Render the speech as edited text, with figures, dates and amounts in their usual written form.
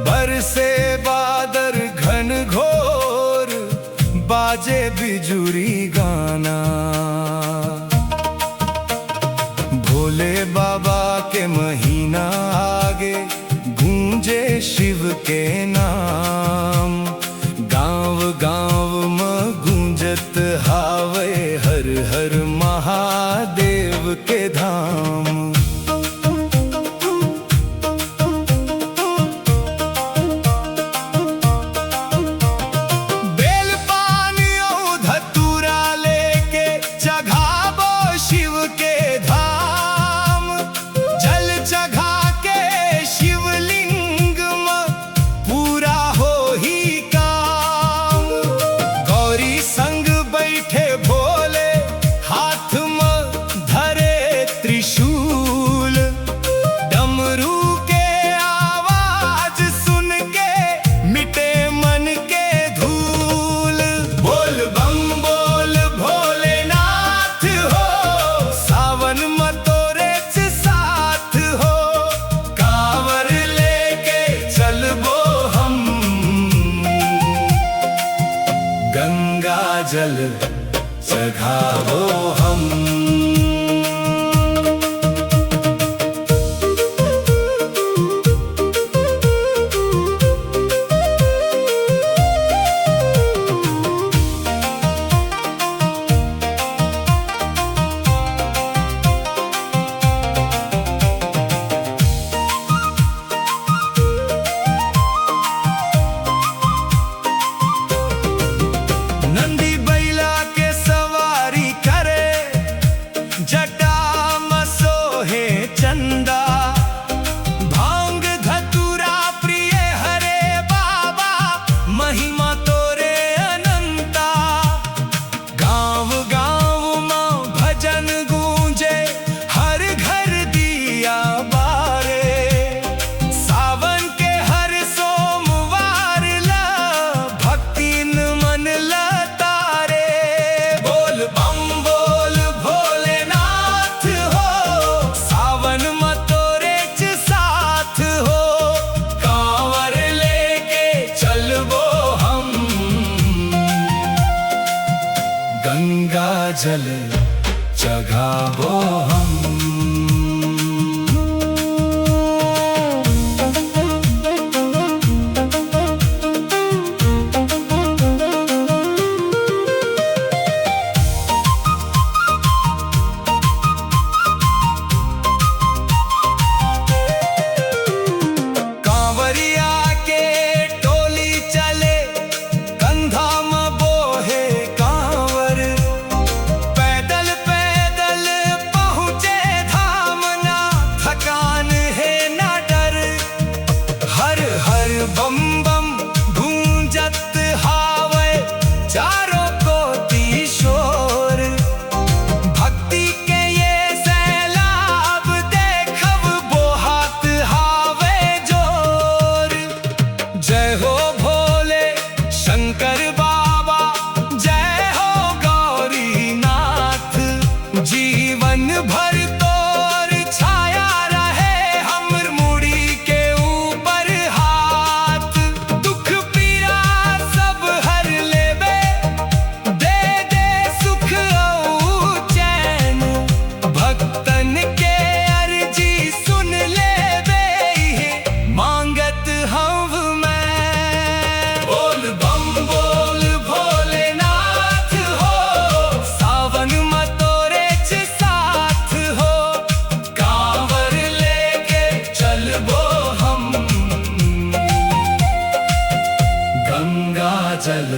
बरसे बादर घन घोर, बाजे बिजुरी गाना। भोले बाबा के महीना आगे, गूंजे शिव के नाम। गाँव गाँव में गूंजत हावे, हर हर महादेव के धाम। बेल पानियों धतूरा लेके चघाबो शिव के धाम। जल चघा के शिवलिंग में पूरा हो ही काम। गौरी संग बैठे भोले, हाथ में धरे त्रिशूल। डमरू के आवाज सुन के मिटे मन के धूल। बोल बम बोल भोलेनाथ हो, सावन में तोरे च साथ हो। कांवर लेके चलबो हम, गंगा जल चढ़ाबो हम। नंदी बैला के सवारी करे, जटा में सोहे चंदा। भांग धतूरा प्रिय हरे बाबा, महिमा तोरे अनंता। गाँव गाँव में भजन गूंजे, हर घर दिया बारे। सावन के हर सोमवार ला, भक्ति मन ला तारे। बोल बम बोल भोलेनाथ हो, सावन में तोरे च साथ हो। कांवर लेके चलबो हम, गंगा जल चढ़ाबो हम। कांवरिया के टोली चले, कंधा में बोहे कांवर। पैदल पैदल पहुँचे धाम, ना थकान है ना डर। हर हर बम बम गूंजत हावे, चारों कोटि शोर। भक्ति के ये सैलाब देखब, बोहात हावे जोर। जय हो भोले शंकर बाबा, जय हो गौरीनाथ। जीवन भर तोर छाया रहे, हमर मुड़ी के ऊपर हाथ। दुख पीड़ा सब हर लेबे, दे दे सुख औ चैन। भक्तन के अर्जी सुन लेबे, इहे मांगत हव मैं। बोल बम बोल भोलेनाथ हो, सावन में तोरे च साथ हो। कांवर लेके चलबो हम, गंगा जल